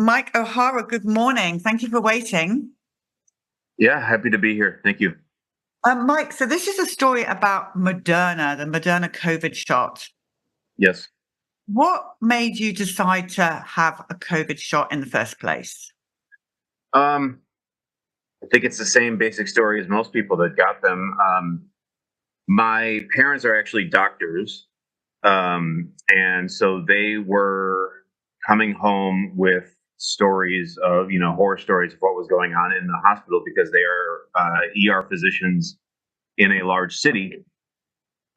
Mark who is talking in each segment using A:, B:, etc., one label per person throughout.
A: Mike O'Hara, good morning. Thank you for waiting.
B: Yeah, happy to be here. Thank you.
A: Mike, so this is a story about Moderna, the Moderna COVID shot.
B: Yes.
A: What made you decide to have a COVID shot in the first place?
B: Um, I think it's the same basic story as most people that got them. My parents are actually doctors, and so they were coming home with stories of, horror stories of what was going on in the hospital because they are ER physicians in a large city.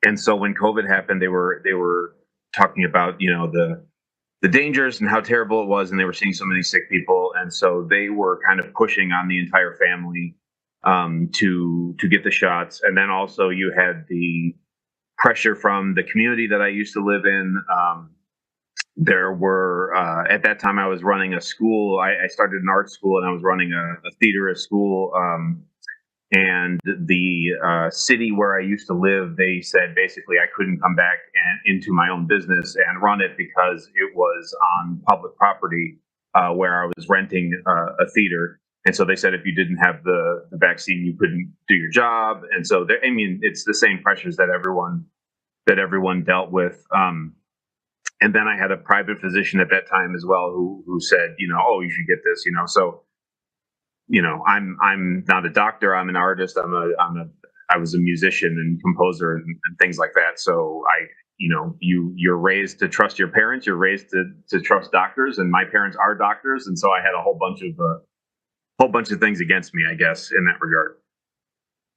B: And so when COVID happened, they were talking about, the dangers and how terrible it was, and they were seeing so many sick people, and so they were kind of pushing on the entire family to get the shots. And then also you had the pressure from the community that I used to live in. There were at that time I was running a school. I started an art school, and I was running a theater at school. And the city where I used to live, they said basically I couldn't come back into my own business and run it because it was on public property where I was renting a theater. And so they said if you didn't have the vaccine, you couldn't do your job. And so I mean, it's the same pressures that everyone dealt with. And then I had a private physician at that time as well who said, oh, you should get this, so. I'm not a doctor. I'm an artist. I was a musician and composer and things like that. So you're raised to trust your parents. You're raised to trust doctors, and my parents are doctors, and so I had a whole bunch of things against me, I guess, in that regard.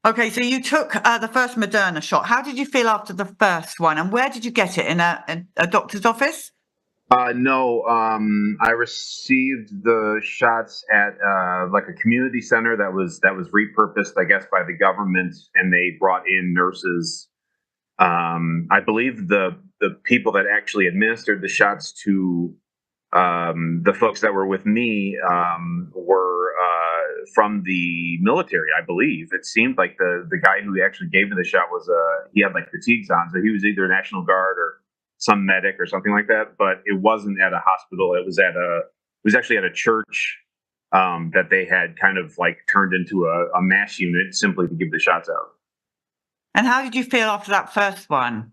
A: Okay, so you took the first Moderna shot. How did you feel after the first one, and where did you get it? In a doctor's office?
B: No, I received the shots at like a community center that was repurposed, I guess, by the government, and they brought in nurses. I believe the people that actually administered the shots to the folks that were with me were from the military. I believe it seemed like the guy who actually gave me the shot was he had like fatigues on, so he was either National Guard or some medic or something like that, but it wasn't at a hospital. It was actually at a church that they had kind of like turned into a mass unit simply to give the shots out.
A: And how did you feel after that first one?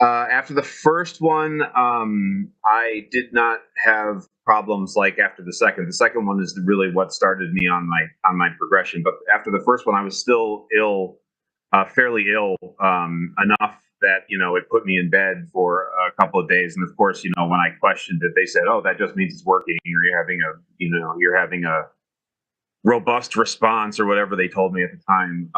B: After the first one, I did not have problems like after the second. The second one is really what started me on my progression. But after the first one, I was still ill, fairly ill, enough that it put me in bed for a couple of days. And of course, when I questioned it, they said, "Oh, that just means it's working. You're having a robust response," or whatever they told me at the time.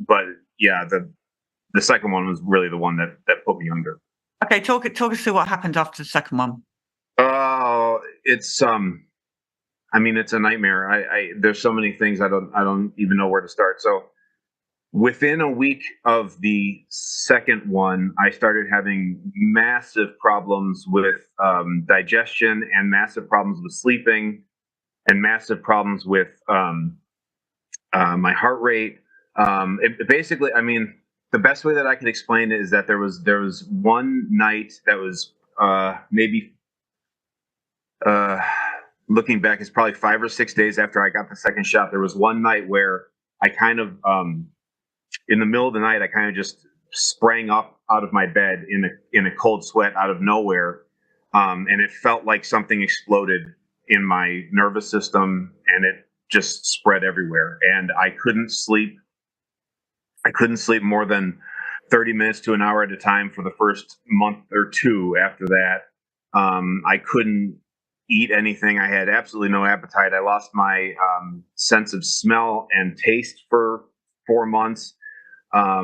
B: But yeah, the second one was really the one that put me under.
A: Okay, talk us through what happened after the second one.
B: Oh, it's I mean, it's a nightmare. There's so many things I don't even know where to start. So within a week of the second one, I started having massive problems with digestion, and massive problems with sleeping, and massive problems with my heart rate. Basically, I mean, the best way that I can explain it is that there was one night that was maybe looking back, it's probably 5 or 6 days after I got the second shot. There was one night where I kind of in the middle of the night, I kind of just sprang up out of my bed in a cold sweat out of nowhere, and it felt like something exploded in my nervous system, and it just spread everywhere. And I couldn't sleep. I couldn't sleep more than 30 minutes to an hour at a time for the first month or two after that. I couldn't eat anything. I had absolutely no appetite. I lost my sense of smell and taste for 4 months. I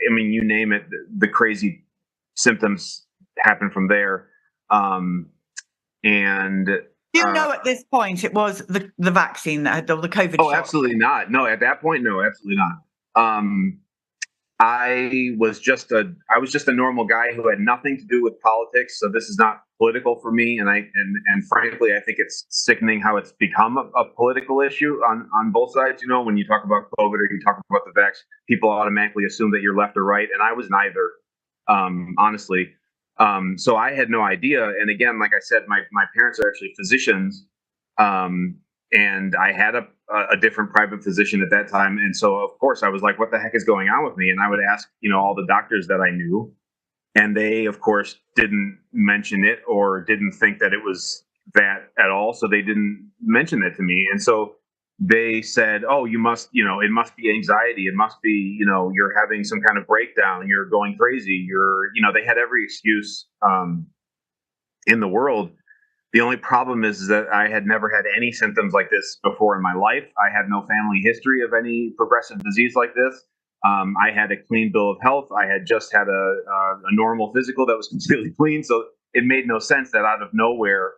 B: mean, you name it, the crazy symptoms happen from there. And
A: at this point it was the vaccine that had the COVID
B: oh,
A: shot?
B: absolutely not. No, at that point, no, absolutely not. I was just a normal guy who had nothing to do with politics. So this is not political for me, and frankly, I think it's sickening how it's become a political issue on both sides. When you talk about COVID or you talk about the vax, people automatically assume that you're left or right, and I was neither. Honestly, So I had no idea. And again, like I said, my parents are actually physicians. And I had a different private physician at that time. And so, of course, I was like, what the heck is going on with me? And I would ask, all the doctors that I knew. And they, of course, didn't mention it or didn't think that it was that at all. So they didn't mention it to me. And so they said, oh, you must, it must be anxiety. It must be, you're having some kind of breakdown. You're going crazy. They had every excuse in the world. The only problem is that I had never had any symptoms like this before in my life. I had no family history of any progressive disease like this. I had a clean bill of health. I had just had a normal physical that was completely clean. So it made no sense that out of nowhere,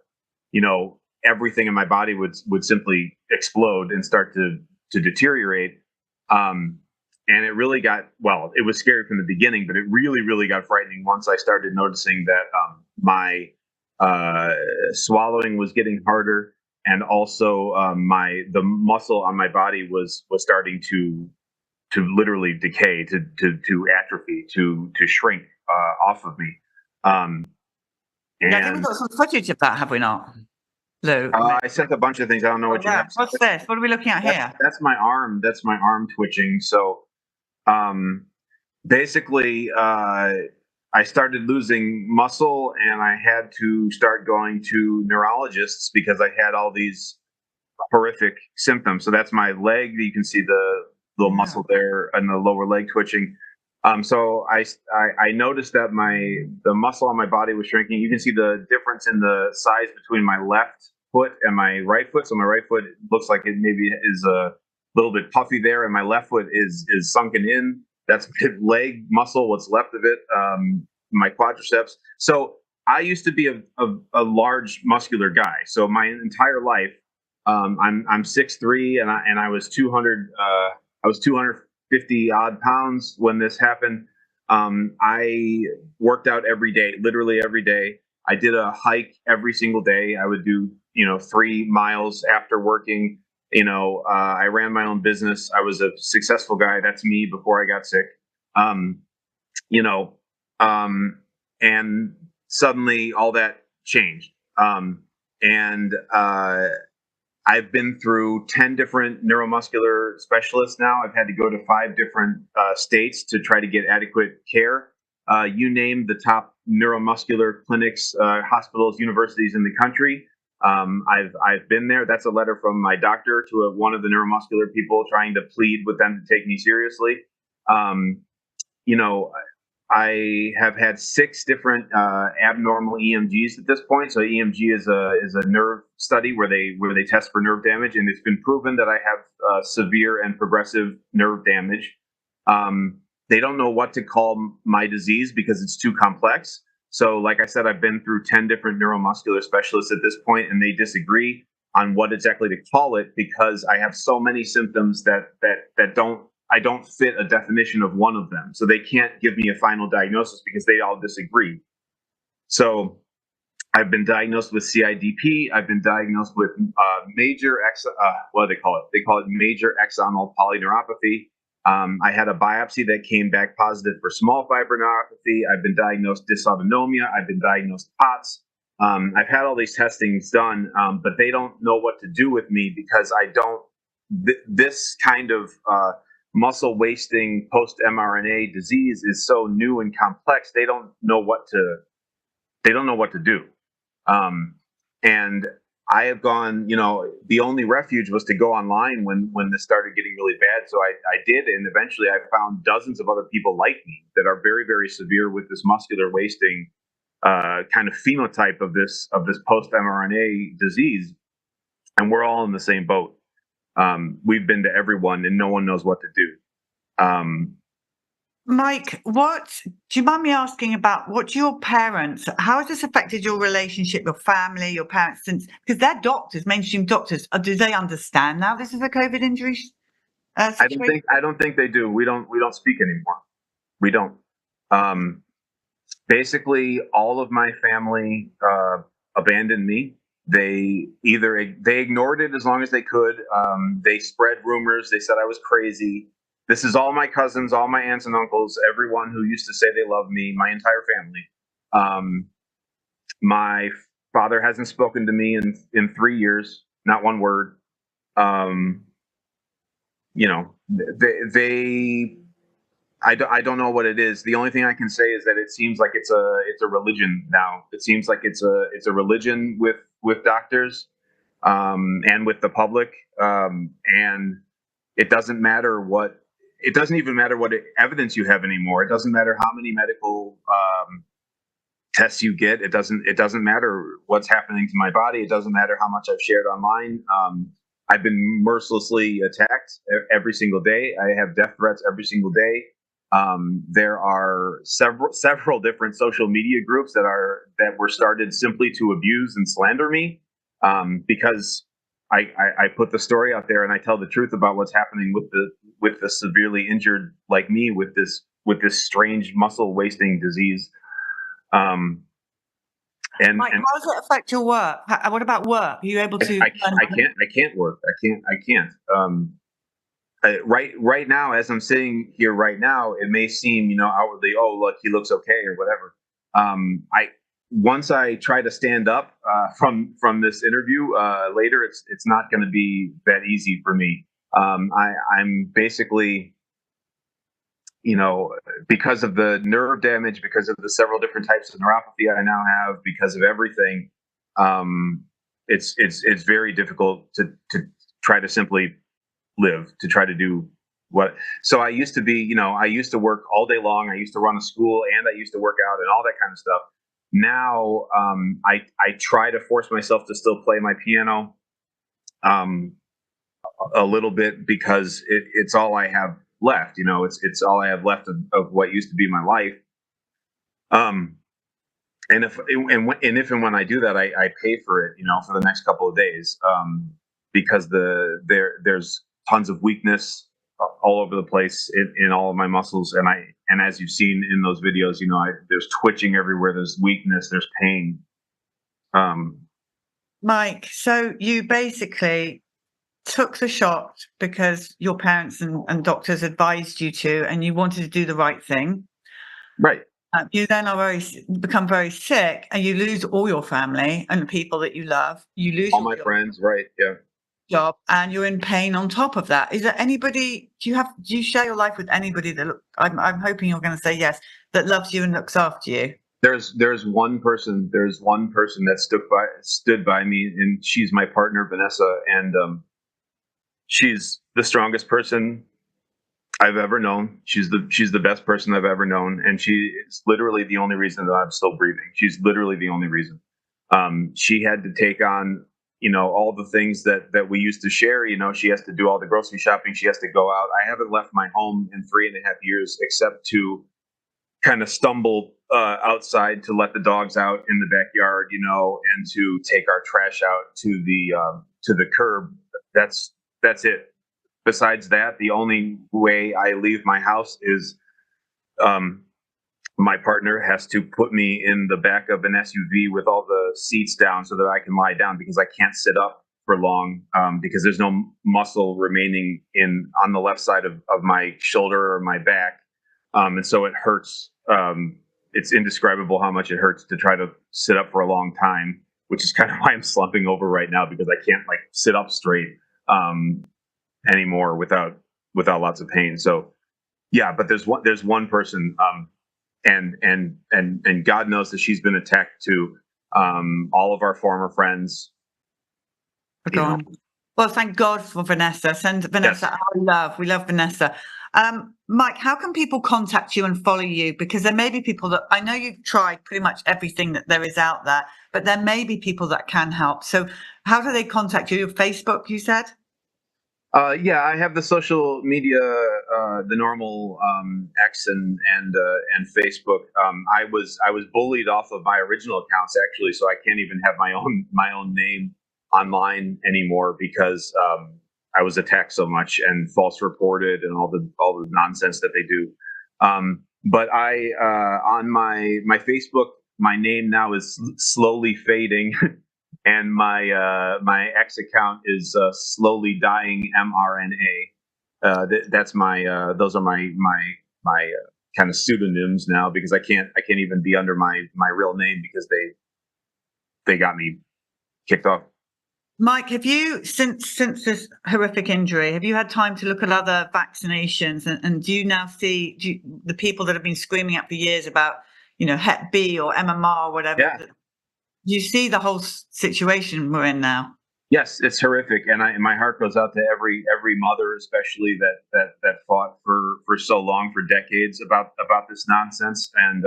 B: everything in my body would simply explode and start to deteriorate. And it really it was scary from the beginning, but it really, really got frightening once I started noticing that my swallowing was getting harder, and also the muscle on my body was starting to literally decay, to atrophy, to shrink off of me.
A: Yeah, I think we've
B: And
A: got some footage of that, have we not, Lou?
B: I sent a bunch of things. I don't know what you have.
A: What's this? What are we looking at here?
B: That's my arm. That's my arm twitching. So basically, I started losing muscle, and I had to start going to neurologists because I had all these horrific symptoms. So that's my leg. You can see the little muscle there and the lower leg twitching. So I noticed that the muscle on my body was shrinking. You can see the difference in the size between my left foot and my right foot. So my right foot looks like it maybe is a little bit puffy there, and my left foot is sunken in. That's leg muscle, what's left of it, my quadriceps. So I used to be a large muscular guy. So my entire life, I'm 6'3", and I was 200. I was 250 odd pounds when this happened. I worked out every day, literally every day. I did a hike every single day. I would do 3 miles after working. I ran my own business. I was a successful guy. That's me before I got sick. You know, and suddenly all that changed. And I've been through 10 different neuromuscular specialists now. I've had to go to 5 different states to try to get adequate care. You name the top neuromuscular clinics, hospitals, universities in the country. I've been there. That's a letter from my doctor to one of the neuromuscular people trying to plead with them to take me seriously. You know, I have had 6 different abnormal EMGs at this point. So EMG is a nerve study where they test for nerve damage, and it's been proven that I have severe and progressive nerve damage. They don't know what to call my disease because it's too complex. So, like I said, I've been through 10 different neuromuscular specialists at this point, and they disagree on what exactly to call it because I have so many symptoms that I don't fit a definition of one of them. So they can't give me a final diagnosis because they all disagree. So I've been diagnosed with CIDP. I've been diagnosed with what do they call it? They call it major axonal polyneuropathy. I had a biopsy that came back positive for small fiber neuropathy. I've been diagnosed dysautonomia. I've been diagnosed POTS. I've had all these testings done, but they don't know what to do with me because I don't. This kind of muscle wasting post mRNA disease is so new and complex. They don't know what to do. And I have gone, the only refuge was to go online when this started getting really bad. So I did, and eventually I found dozens of other people like me that are very, very severe with this muscular wasting kind of phenotype of this post mRNA disease, and we're all in the same boat. We've been to everyone, and no one knows what to do.
A: Mike, do you mind me asking about what your parents, how has this affected your relationship, your family, your parents, because they're doctors, mainstream doctors, do they understand now this is a COVID injury situation?
B: I don't think they do. We don't speak anymore. We don't. Basically, all of my family abandoned me. They ignored it as long as they could. They spread rumors. They said I was crazy. This is all my cousins, all my aunts and uncles, everyone who used to say they love me, my entire family. My father hasn't spoken to me in 3 years, not one word. Um, you know, they I don't know what it is. The only thing I can say is that it seems like it's a religion now. It seems like it's a religion with doctors, and with the public, and it doesn't matter what it doesn't even matter what evidence you have anymore. It doesn't matter how many medical tests you get. It doesn't matter what's happening to my body. It doesn't matter how much I've shared online. I've been mercilessly attacked every single day. I have death threats every single day. There are several different social media groups that were started simply to abuse and slander me, because I put the story out there and I tell the truth about what's happening with the severely injured like me with this strange muscle wasting disease. Um,
A: Mike,
B: and
A: how does it affect your work? What about work? Are you able to earn money?
B: I can't work. I can't. Right now, as I'm sitting here right now, it may seem, outwardly, oh, look, he looks okay or whatever. I Once I try to stand up from this interview later, it's not going to be that easy for me. I'm basically, because of the nerve damage, because of the several different types of neuropathy I now have, because of everything, um, it's very difficult to try to simply live, to try to do what. So I used to work all day long. I used to run a school and I used to work out and all that kind of stuff. Now, I try to force myself to still play my piano. Um, a little bit because it's all I have left. It's all I have left of what used to be my life. Um, and if and when I do that, I pay for it. For the next couple of days, because there's tons of weakness all over the place in all of my muscles, and as you've seen in those videos, there's twitching everywhere. There's weakness. There's pain. Um,
A: Mike, so you basically took the shot because your parents and doctors advised you to, and you wanted to do the right thing.
B: right.
A: You then become very sick, and you lose all your family and the people that you love. You lose
B: All
A: your
B: my friends. Right. Yeah.
A: job, and you're in pain on top of that. Is there anybody? Do you share your life with anybody that I'm hoping you're going to say yes, that loves you and looks after you?
B: There's one person. There's one person that stood by me, and she's my partner, Vanessa, and she's the strongest person I've ever known. She's the best person I've ever known, and she is literally the only reason that I'm still breathing. She's literally the only reason. She had to take on, all the things that we used to share. She has to do all the grocery shopping. She has to go out. I haven't left my home in 3.5 years, except to kind of stumble outside to let the dogs out in the backyard, and to take our trash out to the curb. That's it. Besides that, the only way I leave my house is, um, my partner has to put me in the back of an SUV with all the seats down so that I can lie down, because I can't sit up for long, because there's no muscle remaining on the left side of my shoulder or my back, and so it hurts. It's indescribable how much it hurts to try to sit up for a long time, which is kind of why I'm slumping over right now, because I can't sit up straight um, anymore without lots of pain. So yeah, but there's one person, and God knows that she's been attacked too. All of our former friends,
A: Are
B: you know.
A: gone. Well, thank God for Vanessa. Send
B: Yes.
A: Vanessa our love. We love Vanessa. Mike, how can people contact you and follow you? Because there may be people that I know you've tried pretty much everything that there is out there, but there may be people that can help. So, how do they contact you? Your Facebook, you said?
B: Yeah, I have the social media, the normal X and Facebook. I was bullied off of my original accounts, actually, so I can't even have my own name online anymore, because I was attacked so much and false reported and all the nonsense that they do. But I on my Facebook, my name now is slowly fading. And my X account is slowly dying mRNA. That's my those are my kind of pseudonyms now because I can't even be under my real name because they got me kicked off.
A: Mike, have you, since this horrific injury, have you had time to look at other vaccinations? And do you now see the people that have been screaming out for years about, Hep B or MMR or whatever?
B: Yeah.
A: Do you see the whole situation we're in now?
B: Yes, it's horrific, and my heart goes out to every mother, especially that fought for so long, for decades, about this nonsense. And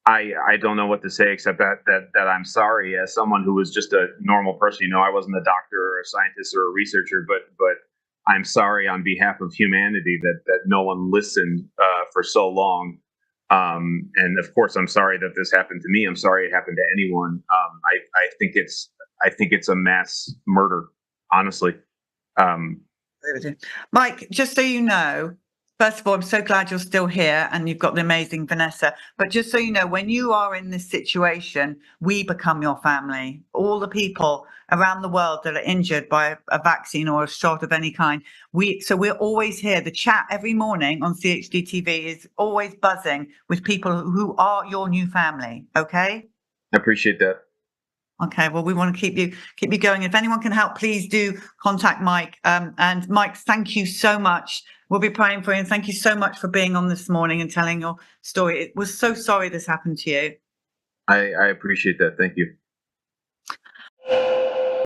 B: I don't know what to say except that I'm sorry, as someone who was just a normal person. I wasn't a doctor or a scientist or a researcher, but I'm sorry on behalf of humanity that no one listened for so long. And of course, I'm sorry that this happened to me. I'm sorry it happened to anyone. I think it's a mass murder, honestly. Um,
A: Mike, just so you know, first of all, I'm so glad you're still here and you've got the amazing Vanessa. But just so you know, when you are in this situation, we become your family. All the people around the world that are injured by a vaccine or a shot of any kind, we're always here. The chat every morning on CHD TV is always buzzing with people who are your new family. Okay?
B: I appreciate that.
A: Okay, well, we want to keep you going. If anyone can help, please do contact Mike. And Mike, thank you so much. We'll be praying for you. And thank you so much for being on this morning and telling your story. It was so sorry this happened to you.
B: I appreciate that. Thank you.